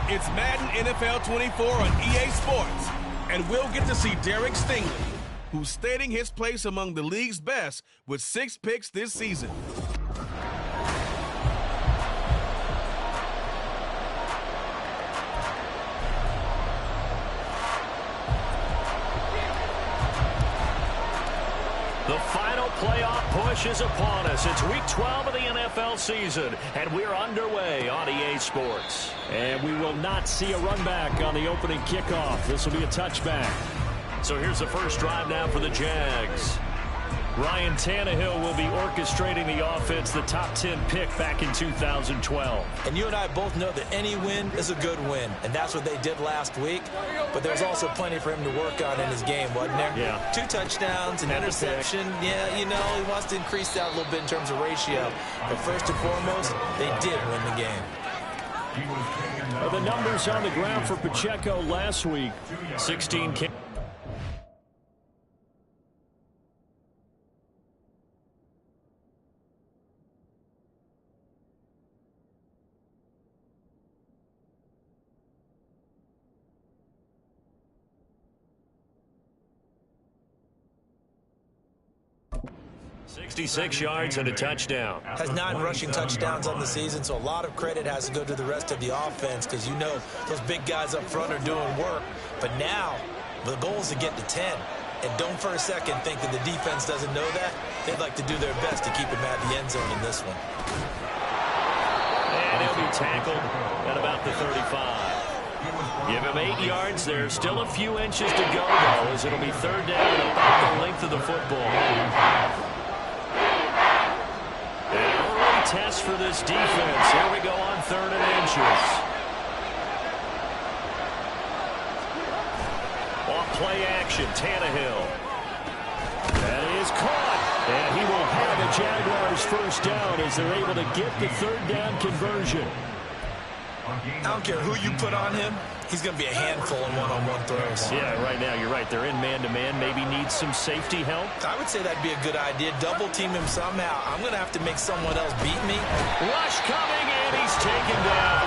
It's Madden NFL 24 on EA Sports, and we'll get to see Derek Stingley, who's stating his place among the league's best with 6 picks this season. The final playoff push is upon us. It's week 12 of the NFL season, and we're underway on EA Sports. And we will not see a run back on the opening kickoff. This will be a touchback. So here's the first drive now for the Jags. Ryan Tannehill will be orchestrating the offense, the top 10 pick back in 2012. And you and I both know that any win is a good win, and that's what they did last week. But there's also plenty for him to work on in his game, wasn't there? Yeah. 2 touchdowns, an interception. Yeah, you know, he wants to increase that a little bit in terms of ratio. But first and foremost, they did win the game. The numbers on the ground for Pacheco last week. 16 66 yards and a touchdown. Has 9 rushing touchdowns on the season, so a lot of credit has to go to the rest of the offense because you know those big guys up front are doing work. But now the goal is to get to 10. And don't for a second think that the defense doesn't know that. They'd like to do their best to keep him at the end zone in this one. And he'll be tackled at about the 35. Give him 8 yards. There's still a few inches to go, though, as it'll be third down and about the length of the football. An early test for this defense. Here we go on 3rd and inches. Off play action, Tannehill. That is caught. And he will have the Jaguars first down as they're able to get the 3rd down conversion. I don't care who you put on him. He's going to be a handful in one-on-one throws. Yeah, right now you're right. They're in man-to-man. Maybe needs some safety help. I would say that'd be a good idea. Double team him somehow. I'm going to have to make someone else beat me. Rush coming, and he's taken down.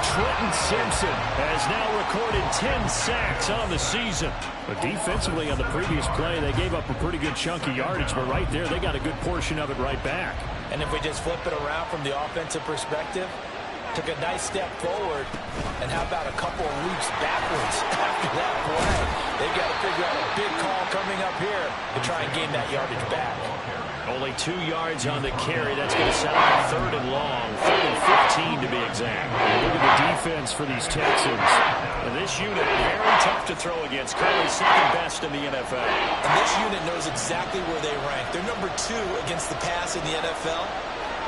Trenton Simpson has now recorded 10 sacks on the season. But defensively on the previous play, they gave up a pretty good chunk of yardage. But right there, they got a good portion of it right back. And if we just flip it around from the offensive perspective, took a nice step forward, and how about a couple of leaps backwards after that play? They've got to figure out a big call coming up here to try and gain that yardage back. Only 2 yards on the carry. That's going to set up a 3rd and long. 3rd and 15 to be exact. Look at the defense for these Texans. And this unit, very tough to throw against. Currently 2nd best in the NFL. And this unit knows exactly where they rank. They're number 2 against the pass in the NFL.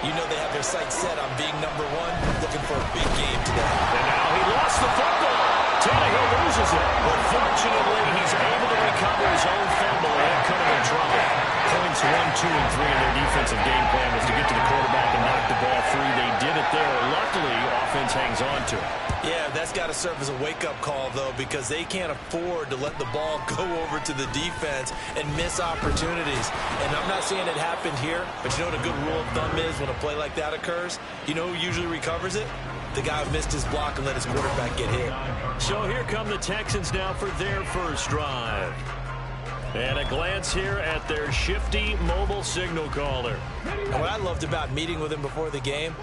You know they have their sights set on being number 1, looking for a big game today. And now he lost the football. Tannehill loses it. But fortunately, he's able to recover his own fumble and could have been trouble. Points 1, 2, and 3 in their defensive game plan was to get to the quarterback and knock the ball free. They did it there. Luckily, offense hangs on to it. Yeah, that's got to serve as a wake-up call, though, because they can't afford to let the ball go over to the defense and miss opportunities. And I'm not saying it happened here, but you know what a good rule of thumb is when a play like that occurs? You know who usually recovers it? The guy who missed his block and let his quarterback get hit. So here come the Texans now for their first drive. And a glance here at their shifty mobile signal caller. And what I loved about meeting with him before the game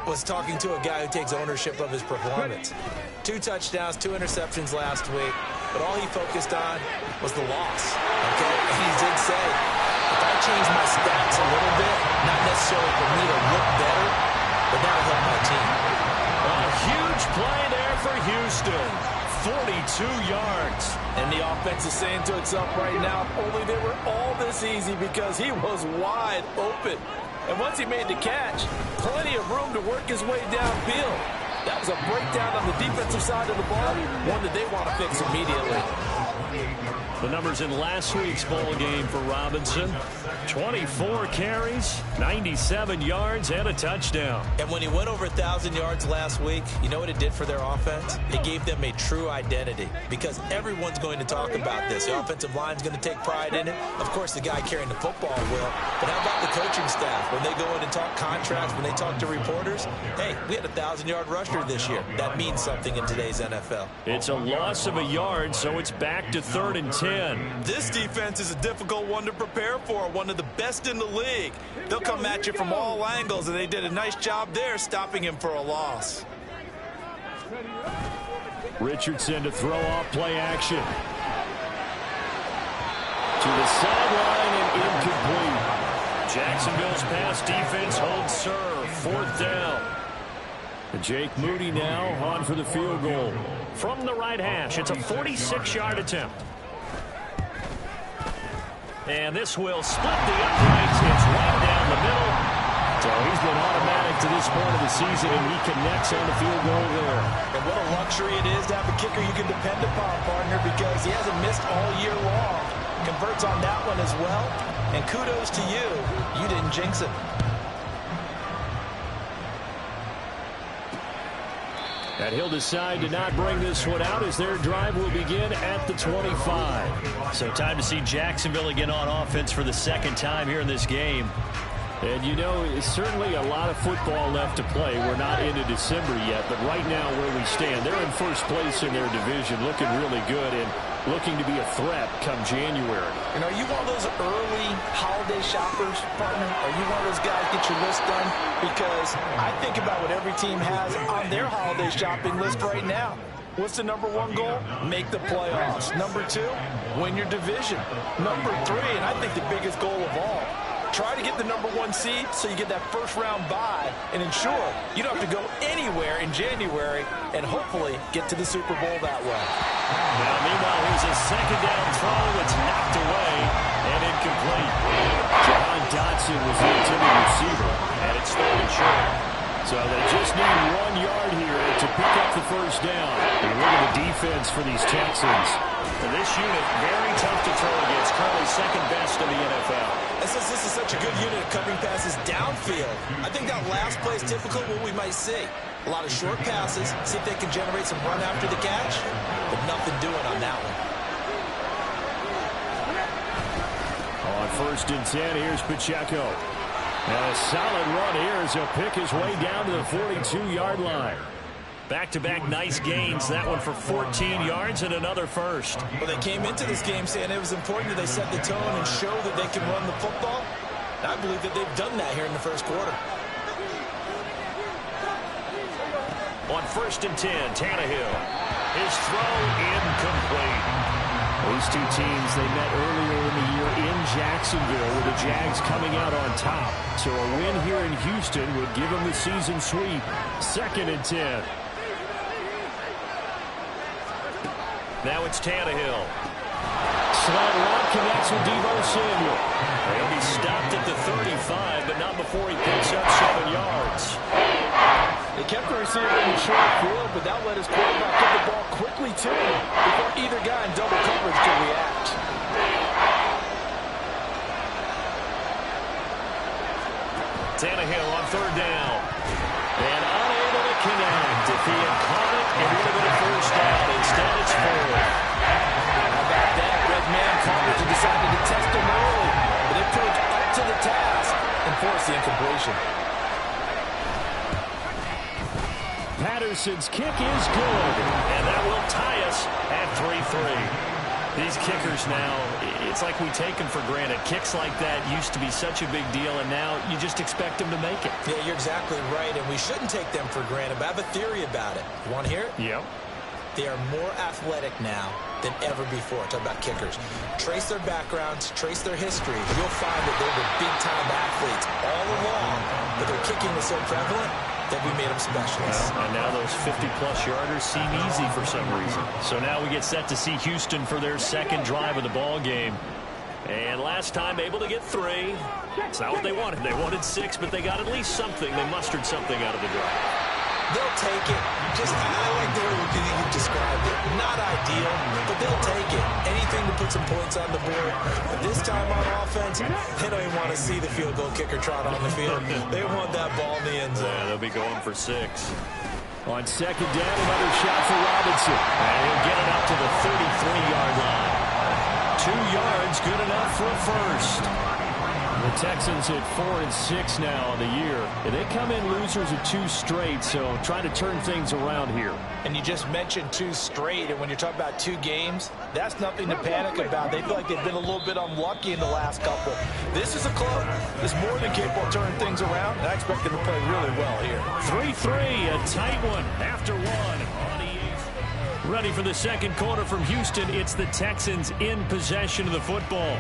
was talking to a guy who takes ownership of his performance. 2 touchdowns, 2 interceptions last week, but all he focused on was the loss. Okay? And he did say, if I change my stats a little bit, not necessarily for me to look better, but that'll help my team. A huge play there for Houston. 42 yards. And the offense is saying to itself right now, only they were all this easy because he was wide open. And once he made the catch, plenty of room to work his way downfield. That was a breakdown on the defensive side of the ball, one that they want to fix immediately. The numbers in last week's ball game for Robinson: 24 carries, 97 yards, and a touchdown. And when he went over 1,000 yards last week, you know what it did for their offense? It gave them a true identity, because everyone's going to talk about this. The offensive line's going to take pride in it. Of course, the guy carrying the football will. But how about the coaching staff? When they go in and talk contracts, when they talk to reporters, hey, we had a 1,000-yard rusher this year. That means something in today's NFL. It's a loss of a yard, so it's back to 3rd and 10. This defense is a difficult one to prepare for, one of the best in the league. They'll come at you from all angles, and they did a nice job there stopping him for a loss. Richardson to throw off play action. To the sideline and incomplete. Jacksonville's pass defense holds serve. 4th down. Jake Moody now on for the field goal. From the right hash, it's a 46-yard attempt. And this will split the uprights. It's right down the middle. So he's been automatic to this point of the season, and he connects on the field goal there. And what a luxury it is to have a kicker you can depend upon, partner, because he hasn't missed all year long. Converts on that one as well. And kudos to you. You didn't jinx it. And he'll decide to not bring this one out as their drive will begin at the 25. So time to see Jacksonville again on offense for the second time here in this game. And you know, it's certainly a lot of football left to play. We're not into December yet, but right now where we stand, they're in first place in their division, looking really good and looking to be a threat come January. And are you one of those early holiday shoppers, partner? Are you one of those guys get your list done? Because I think about what every team has on their holiday shopping list right now. What's the number one goal? Make the playoffs. Number 2, win your division. Number 3, and I think the biggest goal of all, try to get the number 1 seed so you get that first-round bye and ensure you don't have to go anywhere in January and hopefully get to the Super Bowl that way. Now, meanwhile, here's a second down throw. It's knocked away and incomplete. John Dotson was the intended receiver, and it's 3rd and short. So they just need 1 yard here to pick up the first down. And look at the defense for these Texans. For this unit, very tough to throw against. Currently second best in the NFL. And since this is such a good unit of covering passes downfield, I think that last play is typical of what we might see. A lot of short passes, see if they can generate some run after the catch, but nothing doing on that one. On 1st and 10, here's Pacheco. And a solid run here as he'll pick his way down to the 42-yard line. Back-to-back nice gains, that one for 14 yards and another first. Well, they came into this game saying it was important that they set the tone and show that they can run the football. And I believe that they've done that here in the first quarter. On 1st and 10, Tannehill. His throw incomplete. These two teams, they met earlier in the year in Jacksonville with the Jags coming out on top. So a win here in Houston would give them the season sweep. 2nd and 10. Now it's Tannehill. Slant route connects with Deebo Samuel. He'll be stopped at the 35, but not before he picks up 7 yards. They kept the receiver in the short field, but that let his quarterback get the ball quickly to him before either guy in double coverage could react. Tannehill on 3rd down. And unable to connect. If he had caught it, it would have been a first down. Instead, it's 4th. How about that? Red man coverage and decided to test him early, but they proved up to the task and forced the incompletion. Patterson's kick is good, and that will tie us at 3-3. These kickers now, it's like we take them for granted. Kicks like that used to be such a big deal, and now you just expect them to make it. Yeah, you're exactly right, and we shouldn't take them for granted, but I have a theory about it. You want to hear it? Yep. They are more athletic now than ever before. Talk about kickers. Trace their backgrounds, trace their history. You'll find that they were big-time athletes all along, but their kicking was so prevalent that we made them specialists. And now those 50-plus yarders seem easy for some reason. So now we get set to see Houston for their second drive of the ball game. And last time able to get 3. It's not what they wanted. They wanted 6, but they got at least something. They mustered something out of the drive. They'll take it. I like the way you described it. Not ideal, but they'll take it. Anything to put some points on the board. But this time on offense, they don't even want to see the field goal kicker trot on the field. They want that ball in the end zone. Yeah, they'll be going for 6. On second down, another shot for Robinson. And he'll get it up to the 33-yard line. 2 yards, good enough for a first. The Texans at 4-6 now on the year. And they come in losers of 2 straight, so trying to turn things around here. And you just mentioned 2 straight, and when you're talking about 2 games, that's nothing to panic about. They feel like they've been a little bit unlucky in the last couple. This is a club that's more than capable of turning things around, and I expect them to play really well here. 3-3, a tight one after 1 on the 8th. Ready for the second quarter from Houston. It's the Texans in possession of the football.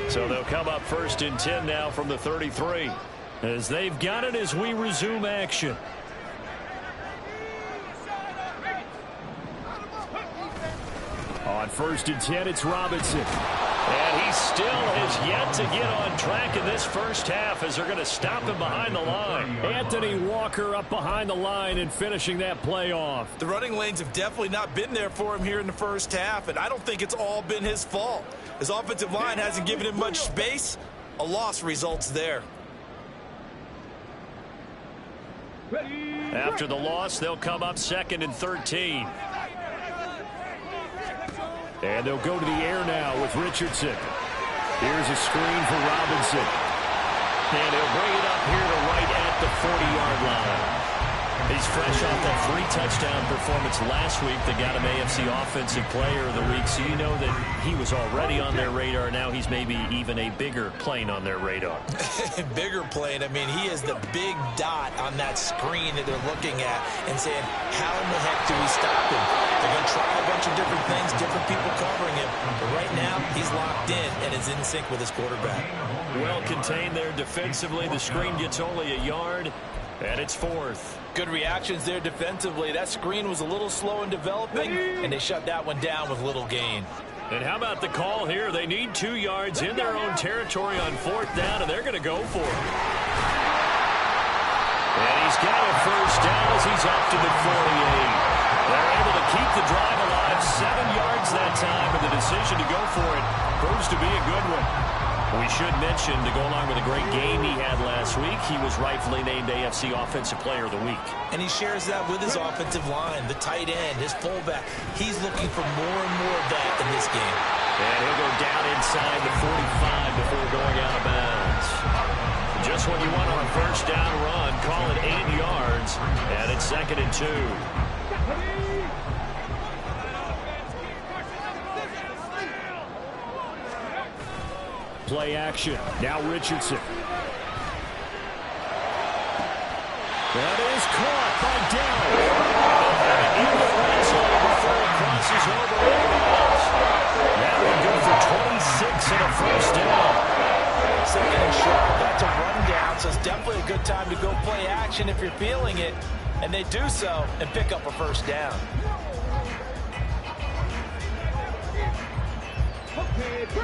So they'll come up 1st and 10 now from the 33. As they've got it as we resume action. On 1st and 10, it's Robinson. And he still has yet to get on track in this first half as they're going to stop him behind the line. Anthony Walker up behind the line and finishing that play off. The running lanes have definitely not been there for him here in the first half, and I don't think it's all been his fault. His offensive line hasn't given him much space. A loss results there. After the loss, they'll come up 2nd and 13. And they'll go to the air now with Richardson. Here's a screen for Robinson. And he'll bring it up here to right at the 40-yard line. He's fresh off that 3-touchdown performance last week that got him AFC Offensive Player of the Week. So you know that he was already on their radar. Now he's maybe even a bigger plane on their radar. Bigger plane. I mean, he is the big dot on that screen that they're looking at and saying, how in the heck do we stop him? They're going to try a bunch of different things, different people covering him. But right now, he's locked in and is in sync with his quarterback. Well contained there defensively. The screen gets only a yard, and it's 4th. Good reactions there defensively. That screen was a little slow in developing, and they shut that one down with little gain. And how about the call here? They need 2 yards in their own territory on 4th down, and they're going to go for it. And he's got a first down as he's up to the 48. They're able to keep the drive alive. 7 yards that time, and the decision to go for it proves to be a good one. We should mention, to go along with a great game he had last week, he was rightfully named AFC Offensive Player of the Week. And he shares that with his offensive line, the tight end, his fullback. He's looking for more and more of that in this game. And he'll go down inside the 45 before going out of bounds. Just what you want on a first down run. Call it 8 yards, and it's 2nd and 2. Play action. Now Richardson. That is caught by Dell. In the red zone before he crosses over inbounds. That would go for 26 and a first down. 2nd and short. That's a rundown, so it's definitely a good time to go play action if you're feeling it. And they do so and pick up a first down.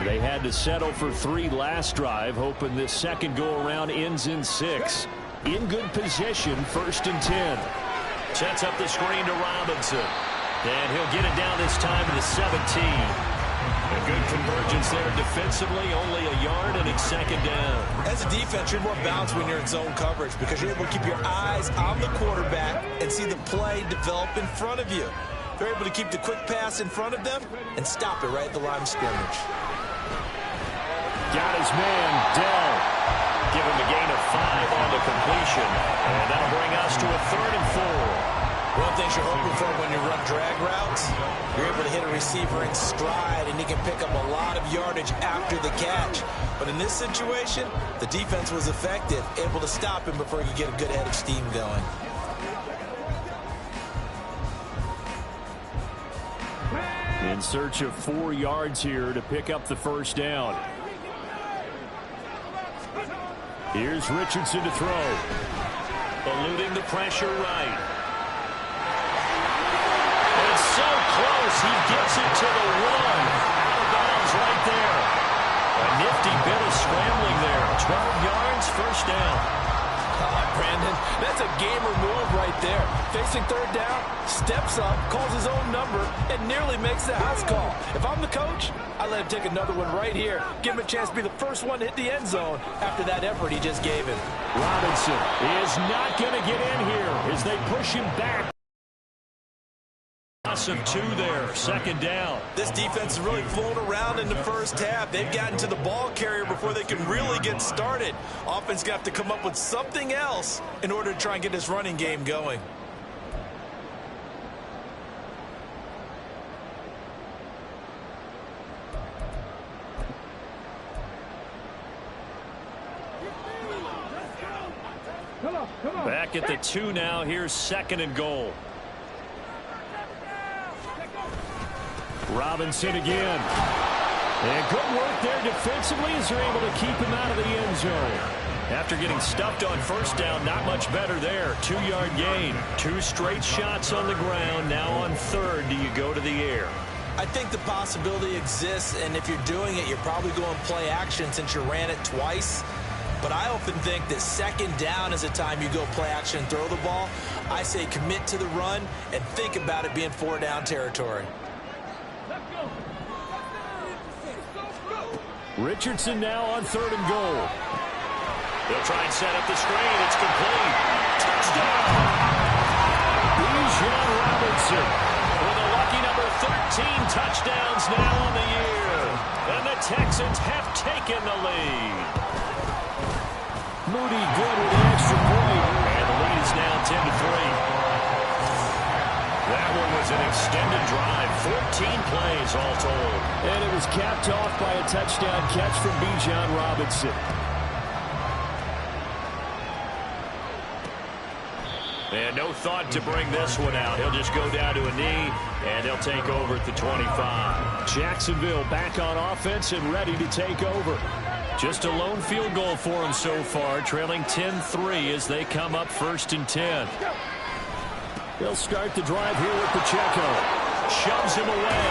They had to settle for 3 last drive, hoping this second go-around ends in 6. In good position, 1st and 10. Sets up the screen to Robinson. And he'll get it down this time to the 17. A good convergence there defensively, only a yard, and it's 2nd down. As a defense, you're more balanced when you're in zone coverage because you're able to keep your eyes on the quarterback and see the play develop in front of you. They're able to keep the quick pass in front of them and stop it right at the line of scrimmage. Got his man, Dell. Give him a gain of 5 on the completion. And that'll bring us to a 3rd and 4. One thing you're hoping for when you run drag routes, you're able to hit a receiver in stride, and he can pick up a lot of yardage after the catch. But in this situation, the defense was effective, able to stop him before he could get a good head of steam going. In search of 4 yards here to pick up the first down. Here's Richardson to throw. Eluding the pressure right. It's so close. He gets it to the 1. Out of bounds right there. A nifty bit of scrambling there. 12 yards, first down. Brandon, that That's a gamer move right there. Facing third down, steps up, calls his own number, and nearly makes the house call. If I'm the coach, I let him take another one right here. Give him a chance to be the first one to hit the end zone after that effort he just gave him. Robinson is not going to get in here as they push him back. Loss of 2 there, second down. This defense has really flown around in the first half. They've gotten to the ball carrier before they can really get started. Offense going to have to come up with something else in order to try and get this running game going. Back at the 2 now. Here's second and goal. Robinson again. And good work there defensively as they're able to keep him out of the end zone. After getting stuffed on first down, not much better there. 2-yard gain. 2 straight shots on the ground. Now on third, do you go to the air? I think the possibility exists, and if you're doing it, you're probably going play action since you ran it twice. But I often think that second down is a time you go play action and throw the ball. I say commit to the run and think about it being 4-down territory. Richardson now on third and goal. They'll try and set up the screen. It's complete. Touchdown! Bijan Robinson with a lucky number 13 touchdowns now on the year. And the Texans have taken the lead. Moody good with the extra point. And the lead is now 10-3. That one was an extended drive, 14 plays all told. And it was capped off by a touchdown catch from Bijan Robinson. And no thought to bring this one out. He'll just go down to a knee, and they'll take over at the 25. Jacksonville back on offense and ready to take over. Just a lone field goal for them so far, trailing 10-3 as they come up 1st and 10. They'll start the drive here with Pacheco. Shoves him away.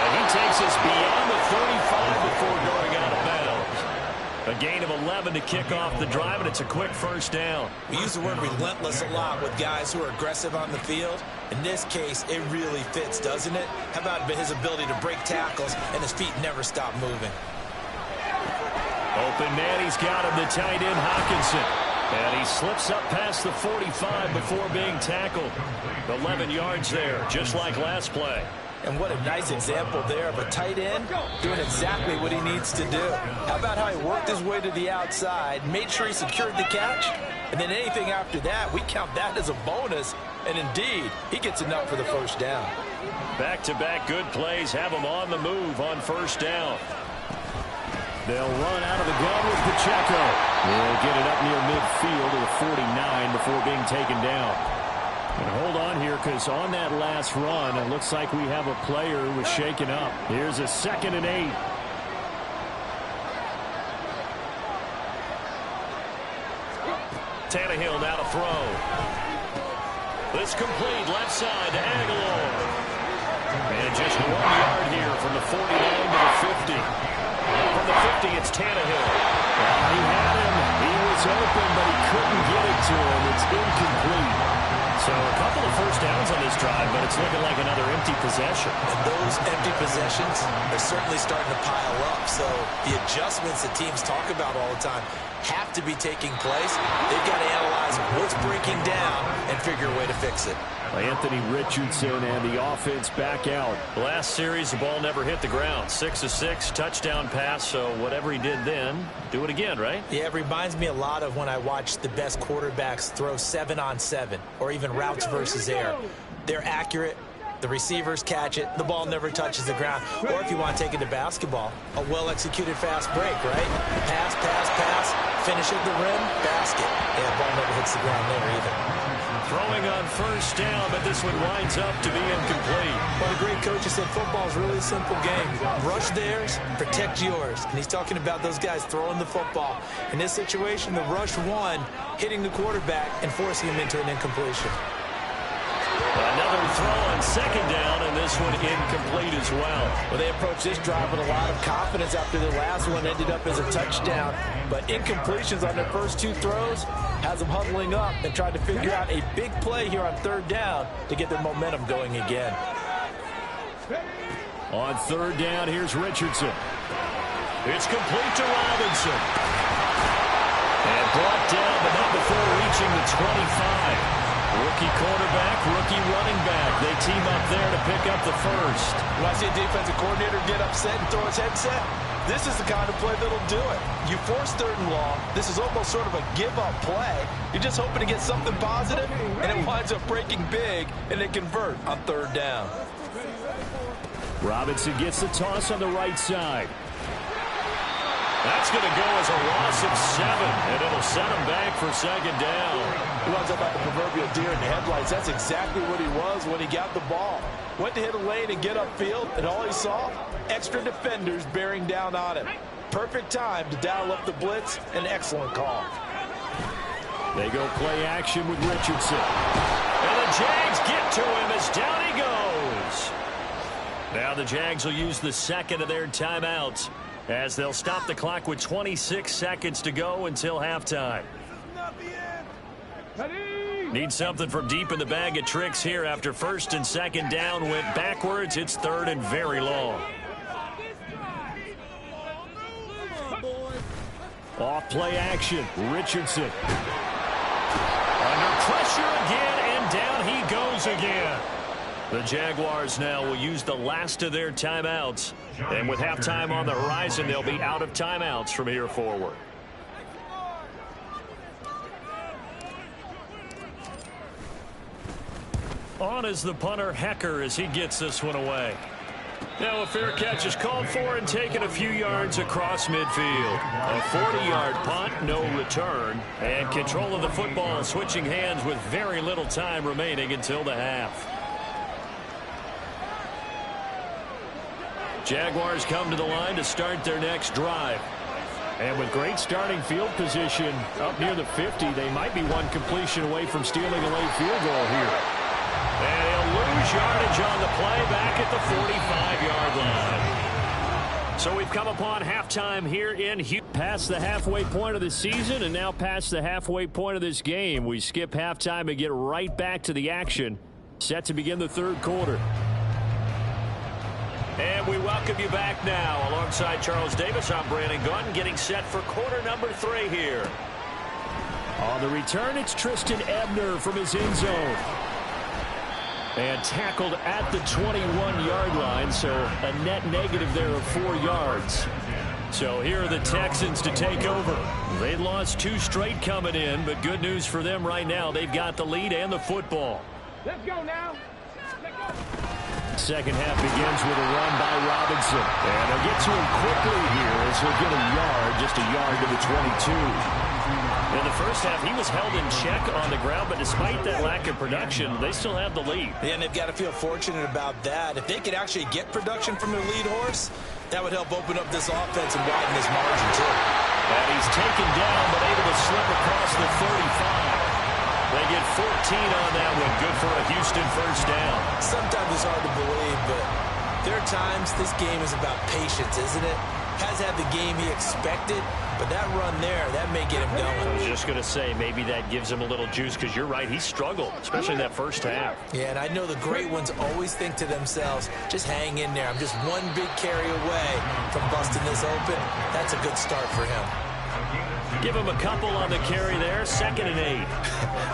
And he takes us beyond the 35 before going out of bounds. A gain of 11 to kick off the drive, and it's a quick first down. We use the word relentless a lot with guys who are aggressive on the field. In this case, it really fits, doesn't it? How about his ability to break tackles and his feet never stop moving? Open man, he's got him, the tight end Hockenson. And he slips up past the 45 before being tackled. 11 yards there, just like last play. And what a nice example there of a tight end doing exactly what he needs to do. How about how he worked his way to the outside, made sure he secured the catch, and then anything after that, we count that as a bonus. And indeed, he gets enough for the first down. Back-to-back good plays have him on the move on first down. They'll run out of the gun with Pacheco. They'll get it up near midfield to the 49 before being taken down. And hold on here, because on that last run, it looks like we have a player who was shaken up. Here's a 2nd and 8. Tannehill now to throw. This complete left side to Aguilar. And just 1 yard here from the 49 to the 50. From the 50, it's Tannehill. He had him. He was open, but he couldn't get it to him. It's incomplete. So a couple of first downs on this drive, but it's looking like another empty possession. And those empty possessions are certainly starting to pile up. So the adjustments that teams talk about all the time have to be taking place. They've got to analyze what's breaking down and figure a way to fix it. Anthony Richardson and the offense back out. Last series, the ball never hit the ground. 6 of 6, touchdown pass. So whatever he did then, do it again, right? Yeah, it reminds me a lot of when I watch the best quarterbacks throw 7-on-7 or even routes versus air. They're accurate. The receivers catch it. The ball never touches the ground. Or if you want to take it to basketball, a well-executed fast break, right? Pass, pass, pass, finish at the rim, basket. Yeah, the ball never hits the ground there either. Throwing on first down, but this one winds up to be incomplete. Well, the great coach has said football is really a simple game. Rush theirs, protect yours. And he's talking about those guys throwing the football. In this situation, the rush one, hitting the quarterback and forcing him into an incompletion. Another throw on second down, and this one incomplete as well. Well, they approached this drive with a lot of confidence after their last one ended up as a touchdown. But incompletions on their first two throws has them huddling up and trying to figure out a big play here on third down to get their momentum going again. On third down, here's Richardson. It's complete to Robinson. And brought down, but not before reaching the 25. Rookie quarterback, rookie running back. They team up there to pick up the first. When I see a defensive coordinator get upset and throw his headset, this is the kind of play that'll do it. You force third and long. This is almost sort of a give-up play. You're just hoping to get something positive, and it winds up breaking big, and they convert on third down. Robinson gets the toss on the right side. That's going to go as a loss of 7, and it'll set him back for second down. He was about the proverbial deer in the headlights. That's exactly what he was when he got the ball. Went to hit a lane and get upfield, and all he saw, extra defenders bearing down on him. Perfect time to dial up the blitz. An excellent call. They go play action with Richardson. And the Jags get to him as down he goes. Now the Jags will use the second of their timeouts as they'll stop the clock with 26 seconds to go until halftime. Need something from deep in the bag of tricks here after first and second down went backwards. It's third and very long. Off play action. Richardson. Under pressure again, and down he goes again. The Jaguars now will use the last of their timeouts. And with halftime on the horizon, they'll be out of timeouts from here forward. On is the punter, Hecker, as he gets this one away. Now a fair catch is called for and taken a few yards across midfield. A 40-yard punt, no return, and control of the football switching hands with very little time remaining until the half. Jaguars come to the line to start their next drive. And with great starting field position up near the 50, they might be one completion away from stealing a late field goal here. And he'll lose yardage on the play back at the 45-yard line. So we've come upon halftime here in Houston. Past the halfway point of the season and now past the halfway point of this game. We skip halftime and get right back to the action. Set to begin the third quarter. And we welcome you back now. Alongside Charles Davis, I'm Brandon Gunn, getting set for quarter number 3 here. On the return, it's Tristan Ebner from his end zone. And tackled at the 21-yard line, so a net negative there of 4 yards. So here are the Texans to take over. They lost 2 straight coming in, but good news for them right now. They've got the lead and the football. Let's go now. Second half begins with a run by Robinson. And they'll get to him quickly here as he'll get a yard, just a yard to the 22. In the first half, he was held in check on the ground, but despite that lack of production, they still have the lead. Yeah, and they've got to feel fortunate about that. If they could actually get production from their lead horse, that would help open up this offense and widen this margin, too. And he's taken down, but able to slip across the 35. They get 14 on that one. Good for a Houston first down. Sometimes it's hard to believe, but there are times this game is about patience, isn't it? Has had the game he expected, but that run there, that may get him going. I was just going to say, maybe that gives him a little juice, because you're right, he struggled, especially in that first half. Yeah, and I know the great ones always think to themselves, just hang in there. I'm just one big carry away from busting this open. That's a good start for him. Give him a couple on the carry there, 2nd and 8.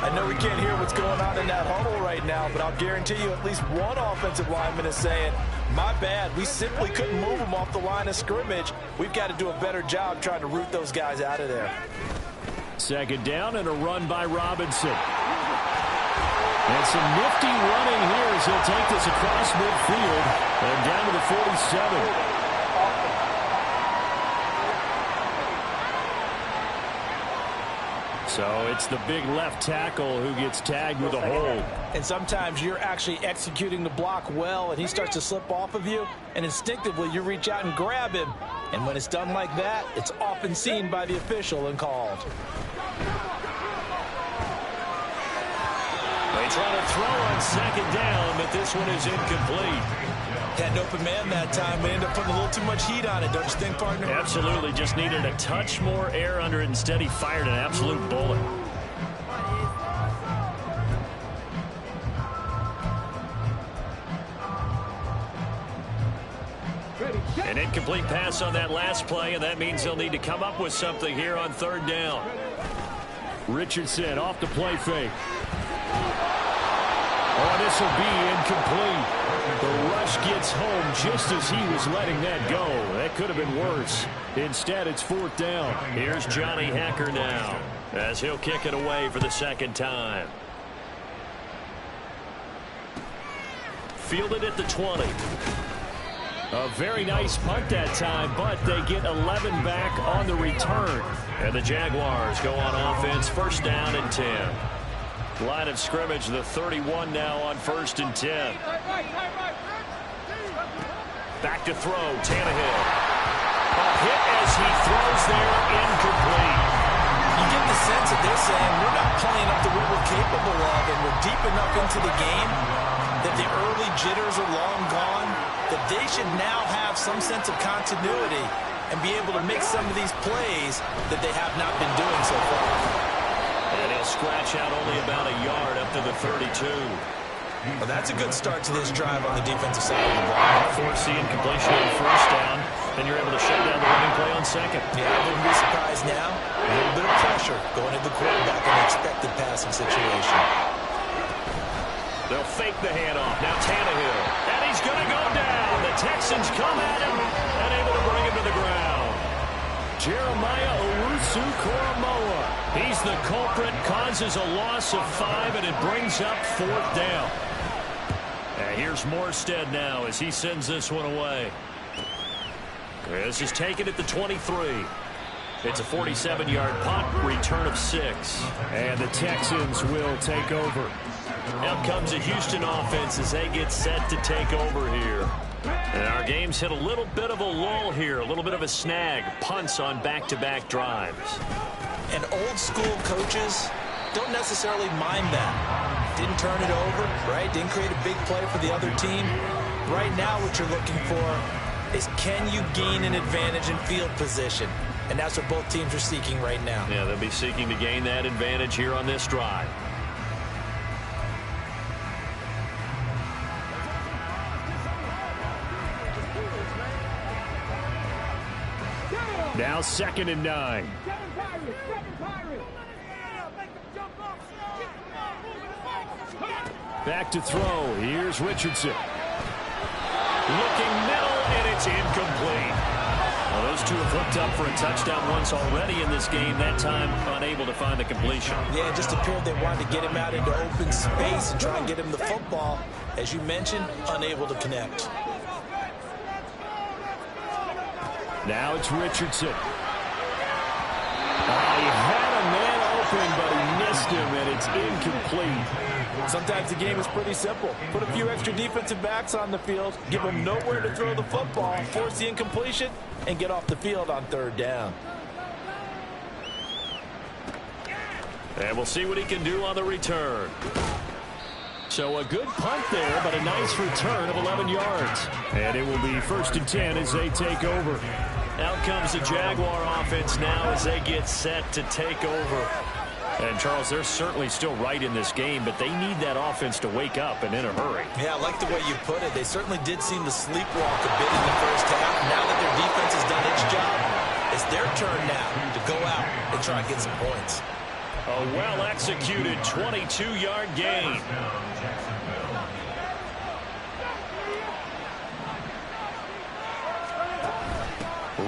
I know we can't hear what's going on in that huddle right now, but I'll guarantee you at least one offensive lineman is saying, my bad, we simply couldn't move them off the line of scrimmage. We've got to do a better job trying to root those guys out of there. Second down and a run by Robinson. And some nifty running here as he'll take this across midfield and down to the 47. So it's the big left tackle who gets tagged with a hold. And sometimes you're actually executing the block well, and he starts to slip off of you, and instinctively you reach out and grab him. And when it's done like that, it's often seen by the official and called. They They try to throw on second down, but this one is incomplete. Had an open man that time, but ended up putting a little too much heat on it, don't you think, partner? Absolutely. Just needed a touch more air under it. Instead, he fired an absolute bullet. An incomplete pass on that last play, and that means they'll need to come up with something here on third down. Richardson off the play fake. Oh, this will be incomplete. The rush gets home just as he was letting that go. That could have been worse. Instead, it's fourth down. Here's Johnny Hekker now as he'll kick it away for the second time. Fielded at the 20. A very nice punt that time, but they get 11 back on the return. And the Jaguars go on offense, first down and 10. Line of scrimmage, the 31 now on first and 10. Back to throw, Tannehill. A hit as he throws there, incomplete. You get the sense that they're saying we're not playing up to what we're capable of, and we're deep enough into the game that the early jitters are long gone, that they should now have some sense of continuity and be able to make some of these plays that they have not been doing so far. And he'll scratch out only about a yard up to the 32. Well, that's a good start to this drive on the defensive side of the ball. Force the incompletion on first down, then you're able to shut down the running play on second. Yeah, I wouldn't be surprised now. A little bit of pressure going into the quarterback in an expected passing situation. They'll fake the handoff. Now Tannehill. And he's going to go down. The Texans come at him and able to bring him to the ground. Jeremiah Owusu-Koramoah. He's the culprit, causes a loss of 5, and it brings up fourth down. And here's Morstead now as he sends this one away. This is taken at the 23. It's a 47-yard punt, return of 6. And the Texans will take over. Now comes a Houston offense as they get set to take over here. And our game's hit a little bit of a lull here, a little bit of a snag. Punts on back-to-back drives. And old-school coaches don't necessarily mind that. Didn't turn it over, right? Didn't create a big play for the other team. Right now what you're looking for is can you gain an advantage in field position? And that's what both teams are seeking right now. Yeah, they'll be seeking to gain that advantage here on this drive. Now 2nd and 9. Back to throw. Here's Richardson. Looking middle, and it's incomplete. Well, those two have hooked up for a touchdown once already in this game. That time unable to find the completion. Yeah, it just appeared they wanted to get him out into open space and try and get him the football. As you mentioned, unable to connect. Now it's Richardson. He had a man open, but he missed him, and it's incomplete. Sometimes the game is pretty simple. Put a few extra defensive backs on the field, give them nowhere to throw the football, force the incompletion, and get off the field on third down. And we'll see what he can do on the return. So a good punt there, but a nice return of 11 yards. And it will be 1st and 10 as they take over. Out comes the Jaguar offense now as they get set to take over. And, Charles, they're certainly still right in this game, but they need that offense to wake up and in a hurry. Yeah, I like the way you put it. They certainly did seem to sleepwalk a bit in the first half. Now that their defense has done its job, it's their turn now to go out and try and get some points. A well-executed 22-yard gain.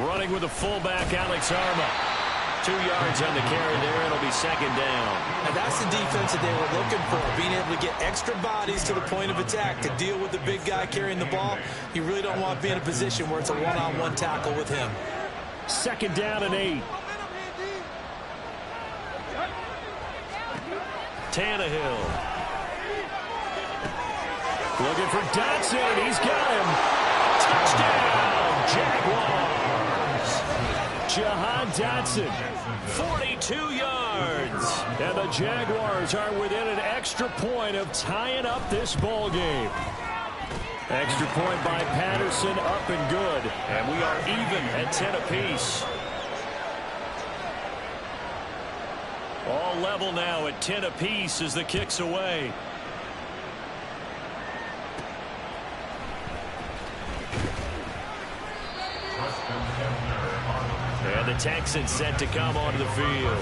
Running with the fullback, Alex Arma. 2 yards on the carry there. It'll be 2nd down. And that's the defense that they were looking for, being able to get extra bodies to the point of attack to deal with the big guy carrying the ball. You really don't want to be in a position where it's a one-on-one tackle with him. 2nd down and 8. Tannehill. Looking for Dotson. He's got him. Touchdown, Jaguars. Jahan Dotson, 42 yards. And the Jaguars are within an extra point of tying up this ball game. Extra point by Patterson, up and good. And we are even at 10 apiece. All level now at 10 apiece as the kick's away. And the Texans set to come onto the field.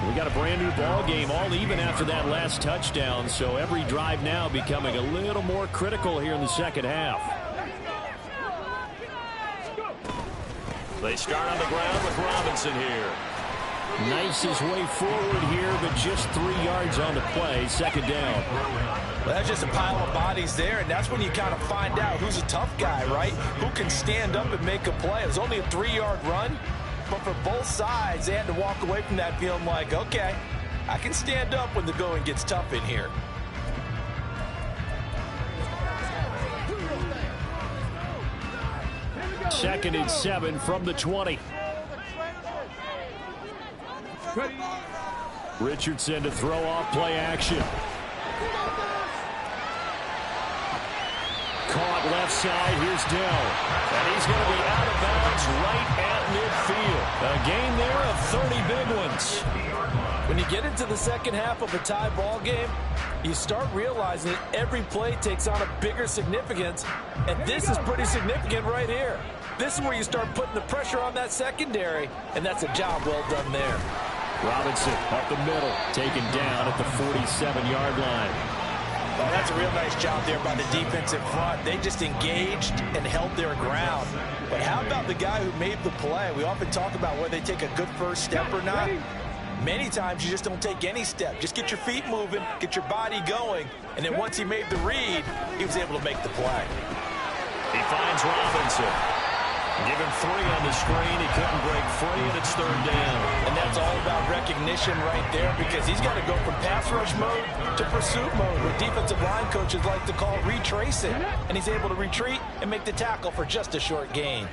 We got a brand new ball game, all even after that last touchdown, so every drive now becoming a little more critical here in the second half. They start on the ground with Robinson here. Knifes his way forward here, but just 3 yards on the play, second down. Well, that's just a pile of bodies there, and that's when you kind of find out who's a tough guy, right? Who can stand up and make a play. It was only a 3-yard run, but for both sides, they had to walk away from that feeling like, okay, I can stand up when the going gets tough in here. Second and 7 from the 20. Richardson to throw off play action. Caught left side. Here's Dell. And he's going to be out of bounds right at midfield. A gain there of 30 big ones. When you get into the second half of a tie ball game, you start realizing that every play takes on a bigger significance. And this is pretty significant right here. This is where you start putting the pressure on that secondary. And that's a job well done there. Robinson up the middle, taken down at the 47-yard line. Well, that's a real nice job there by the defensive front. They just engaged and held their ground. But how about the guy who made the play? We often talk about whether they take a good first step or not. Many times you just don't take any step. Just get your feet moving, get your body going, and then once he made the read, he was able to make the play. He finds Robinson. Give him 3 on the screen. He couldn't break free, and it's third down. And that's all about recognition right there, because he's got to go from pass rush mode to pursuit mode, what defensive line coaches like to call retracing. And he's able to retreat and make the tackle for just a short gain.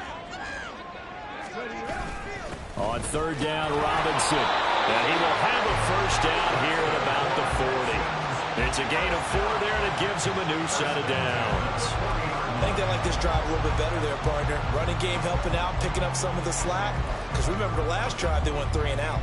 On third down, Robinson. And he will have a first down here at about the 40. It's a gain of 4 there, and it gives him a new set of downs. I think they like this drive a little bit better there, partner. Running game helping out, picking up some of the slack. Because remember, the last drive, they went 3 and out.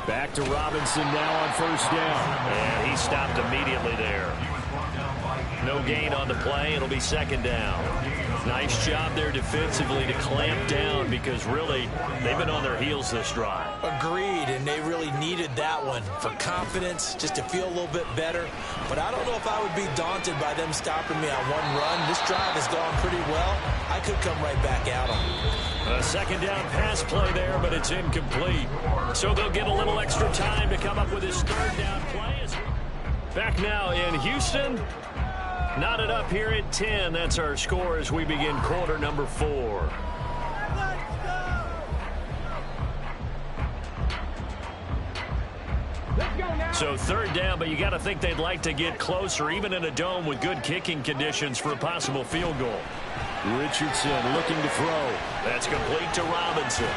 Back to Robinson now on first down. And he stopped immediately there. No gain on the play. It'll be second down. Nice job there defensively to clamp down, because really they've been on their heels this drive. Agreed, and they really needed that one for confidence, just to feel a little bit better. But I don't know if I would be daunted by them stopping me on one run. This drive has gone pretty well. I could come right back at them. A second down pass play there, but it's incomplete. So they'll get a little extra time to come up with his third down play. Back now in Houston. Knotted up here at 10. That's our score as we begin quarter number 4. So third down, but you got to think they'd like to get closer, even in a dome with good kicking conditions for a possible field goal. Richardson looking to throw. That's complete to Robinson.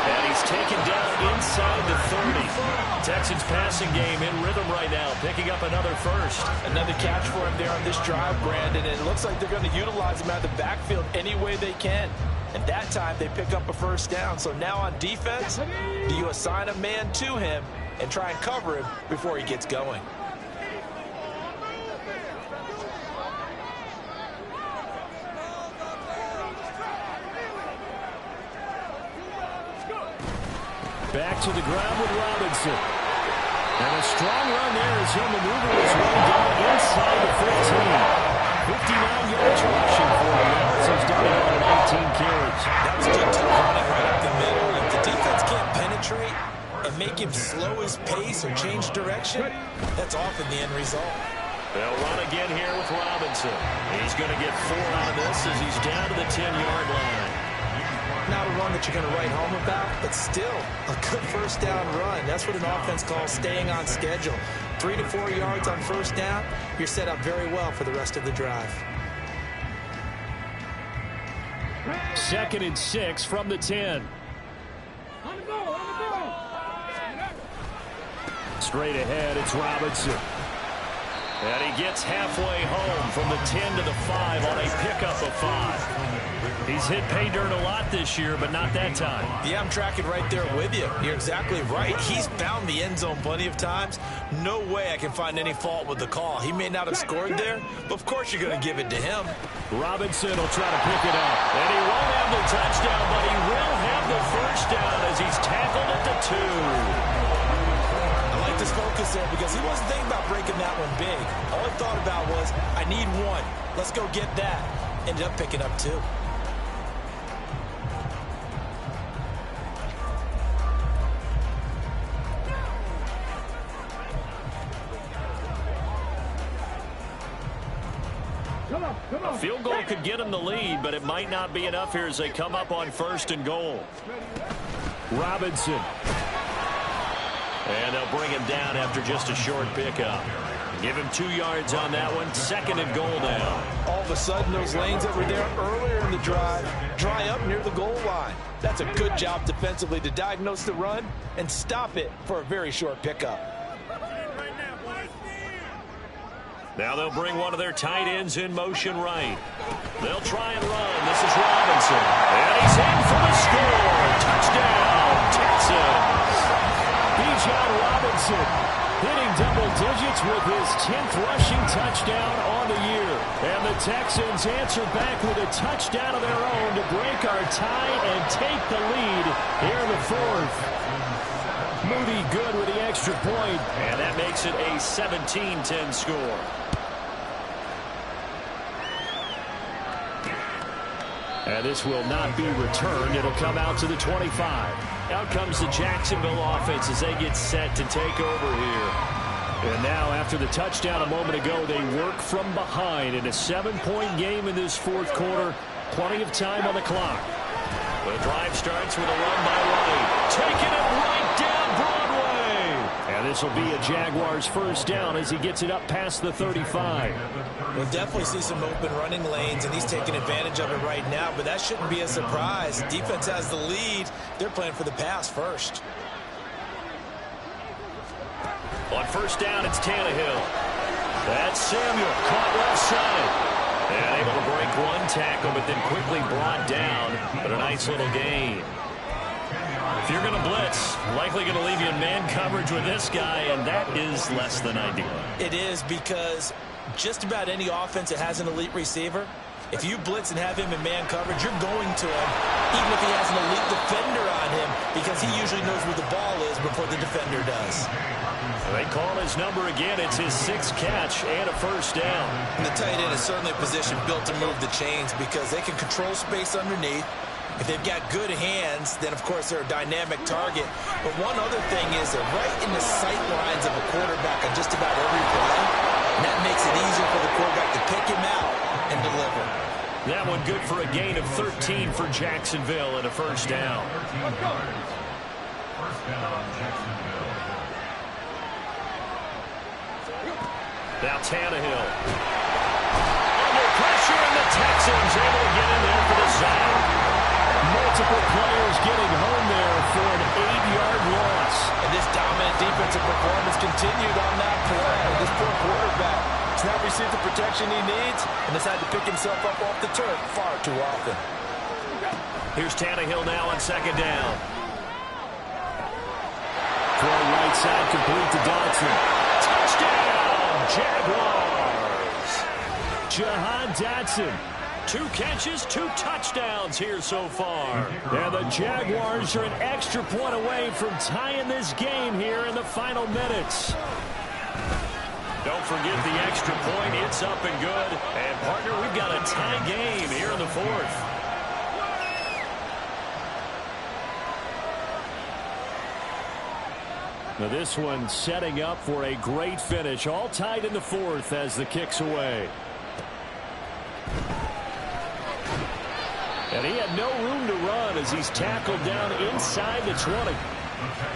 And he's taken down inside the 30. Texans passing game in rhythm right now, picking up another first. Another catch for him there on this drive, Brandon. And it looks like they're going to utilize him out of the backfield any way they can. And that time they pick up a first down. So now on defense, do you assign a man to him and try and cover him before he gets going? Back to the ground with Robinson. And a strong run there as he'll maneuver his way down inside the 15. 59 yards rushing for him. He's done it on 18 carries. That was good tough running right up the middle. If the defense can't penetrate and make him slow his pace or change direction, that's often the end result. They'll run again here with Robinson. He's going to get 4 out of this as he's down to the 10-yard line. Not a run that you're going to write home about, but still a good first down run. That's what an offense calls staying on schedule. 3 to 4 yards on first down, you're set up very well for the rest of the drive. 2nd and 6 from the 10. Straight ahead, it's Robinson. And he gets halfway home from the 10 to the 5 on a pickup of 5. He's hit pay dirt a lot this year, but not that time. Yeah, I'm tracking right there with you. You're exactly right. He's found the end zone plenty of times. No way I can find any fault with the call. He may not have scored there, but of course you're going to give it to him. Robinson will try to pick it up. And he won't have the touchdown, but he will have the first down as he's tackled at the 2. His focus there because he wasn't thinking about breaking that one big. All he thought about was, I need 1. Let's go get that. Ended up picking up 2. A field goal could get him the lead, but it might not be enough here as they come up on 1st and goal. Robinson. And they'll bring him down after just a short pickup. Give him 2 yards on that one. 2nd and goal now. All of a sudden, those lanes that were there earlier in the drive dry up near the goal line. That's a good job defensively to diagnose the run and stop it for a very short pickup. Now they'll bring one of their tight ends in motion right. They'll try and run. This is Robinson. And he's in for the score. Touchdown, Texans. Bijan Robinson hitting double digits with his 10th rushing touchdown on the year. And the Texans answer back with a touchdown of their own to break our tie and take the lead here in the 4th. Moody good with the extra point, and that makes it a 17-10 score. And this will not be returned. It'll come out to the 25. Out comes the Jacksonville offense as they get set to take over here. And now, after the touchdown a moment ago, they work from behind in a 7-point game in this 4th quarter. Plenty of time on the clock. The drive starts with a run by White. Taking it right down Broadway. And this will be a Jaguars first down as he gets it up past the 35. We'll definitely see some open running lanes, and he's taking advantage of it right now, but that shouldn't be a surprise. Defense has the lead. They're playing for the pass first. On first down, it's Tannehill. That's Samuel, caught left side. And able to break one tackle, but then quickly brought down. But a nice little gain. If you're going to blitz, likely going to leave you in man coverage with this guy, and that is less than ideal. It is, because just about any offense that has an elite receiver, if you blitz and have him in man coverage, you're going to him, even if he has an elite defender on him, because he usually knows where the ball is before the defender does. They call his number again. It's his 6th catch and a first down. And the tight end is certainly a position built to move the chains because they can control space underneath. If they've got good hands, then, of course, they're a dynamic target. But one other thing is they're right in the sight lines of a quarterback on just about every play. And that makes it easier for the quarterback to pick him out and deliver. That one good for a gain of 13 for Jacksonville and a first down. Now Tannehill. Under pressure, and the Texans able to get in there for the sack. Multiple players getting home there for an 8-yard loss. And this dominant defensive performance continued on that play. This poor quarterback has not received the protection he needs and has had to pick himself up off the turf far too often. Here's Tannehill now on 2nd down. Throw right side complete to Dotson. Touchdown, Jaguars. Jahan Dotson. 2 catches, 2 touchdowns here so far. And the Jaguars are an extra point away from tying this game here in the final minutes. Don't forget the extra point. It's up and good. And, partner, we've got a tie game here in the 4th. Now this one setting up for a great finish. All tied in the fourth as the kick's away. And he had no room to run as he's tackled down inside the 20.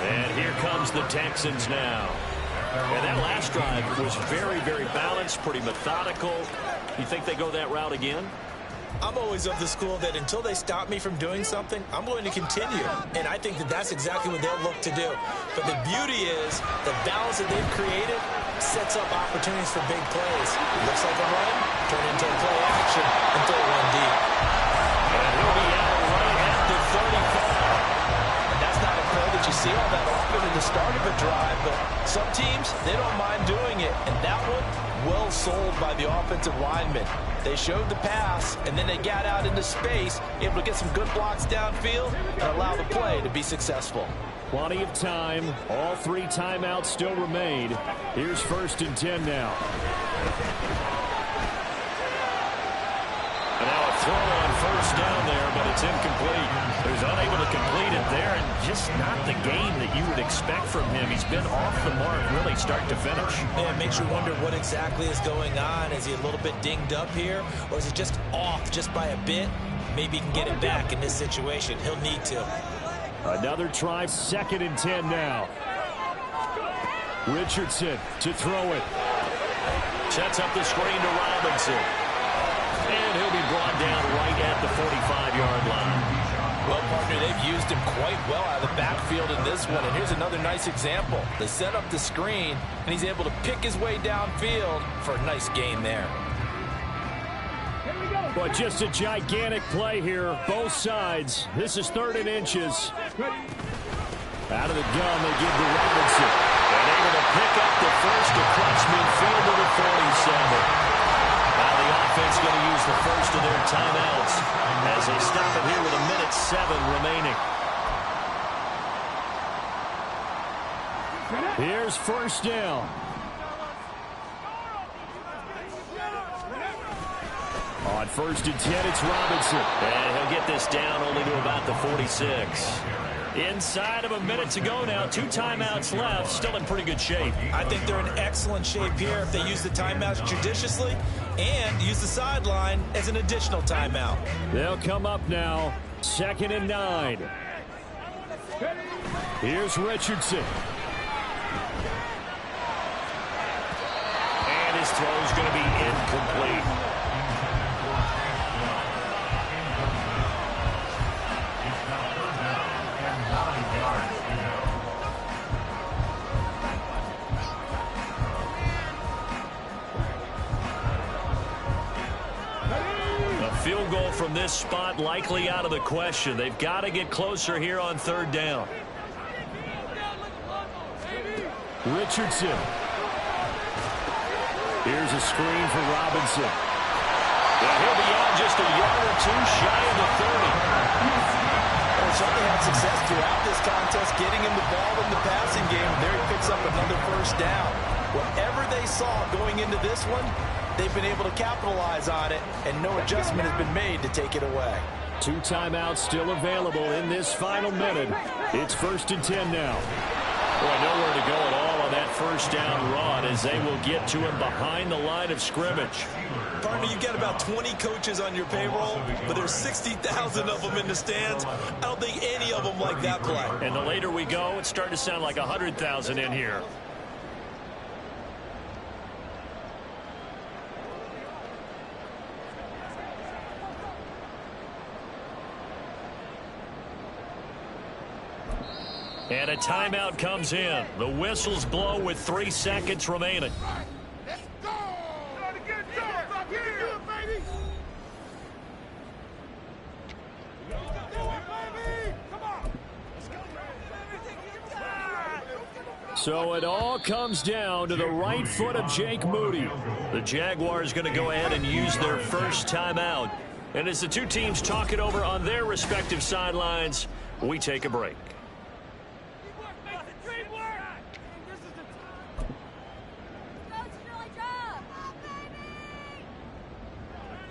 And here comes the Texans now. And that last drive was very, very balanced, pretty methodical. You think they go that route again? I'm always of the school that until they stop me from doing something, I'm going to continue. And I think that that's exactly what they'll look to do. But the beauty is the balance that they've created sets up opportunities for big plays. Looks like a run, turn into a play action, and throw one deep. And he'll be out right at the 35. And that's not a play that you see all that often in the start of a drive. But some teams, they don't mind doing it. And that one, well sold by the offensive lineman. They showed the pass, and then they got out into space, able to get some good blocks downfield and allow the play to be successful. Plenty of time. All 3 timeouts still remain. Here's 1st and 10 now. And now a throw on 1st down there, but it's incomplete. He was unable to complete it there, and just not the game that you would expect from him. He's been off the mark really start to finish. Yeah, it makes you wonder what exactly is going on. Is he a little bit dinged up here, or is he just off just by a bit? Maybe he can get it back in this situation. He'll need to. Another try, 2nd and 10 now. Richardson to throw it. Sets up the screen to Robinson. And he'll be brought down right at the 45-yard line. Well, partner, they've used him quite well out of the backfield in this one. And here's another nice example. They set up the screen, and he's able to pick his way downfield for a nice gain there. But just a gigantic play here, both sides. This is 3rd and inches. Out of the gun, they give to Robinson. And able to pick up the first across midfield to the 47. Now the offense going to use the first of their timeouts as they stop it here with 1:07 remaining. Here's 1st down. On 1st and 10, it's Robinson. And he'll get this down only to about the 46. Inside of a minute to go now. 2 timeouts left. Still in pretty good shape. I think they're in excellent shape here if they use the timeouts judiciously and use the sideline as an additional timeout. They'll come up now. 2nd and 9. Here's Richardson. And his throw's going to be incomplete. Field goal from this spot likely out of the question. They've got to get closer here on 3rd down. Richardson. Here's a screen for Robinson. And he'll be out just a yard or 2 shy of the 30. Well, certainly had success throughout this contest, getting him the ball in the passing game. There he picks up another 1st down. Whatever they saw going into this one, they've been able to capitalize on it, and no adjustment has been made to take it away. 2 timeouts still available in this final minute. It's 1st and 10 now. Boy, nowhere to go at all on that 1st down run as they will get to him behind the line of scrimmage. Partner, you've got about 20 coaches on your payroll, but there's 60,000 of them in the stands. I don't think any of them like that play. And the later we go, it's starting to sound like 100,000 in here. And a timeout comes in. The whistles blow with 3 seconds remaining. Let's go! Baby! So it all comes down to the right foot of Jake Moody. The Jaguars going to go ahead and use their first timeout. And as the two teams talk it over on their respective sidelines, we take a break.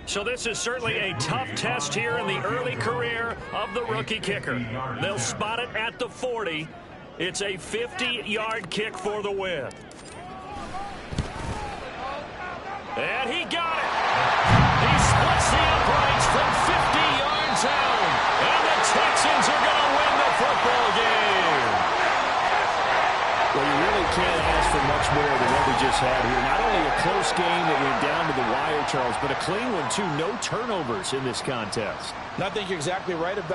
So this is certainly a tough test here in the early career of the rookie kicker. They'll spot it at the 40. It's a 50-yard kick for the win. And he got it. He splits the uprights from 50 yards out. And the Texans are going to win the football game. Well, you really can't ask for much more than what we just had here. Not only a close game that went down to the wire, Charles, but a clean one, too. No turnovers in this contest. I think you're exactly right about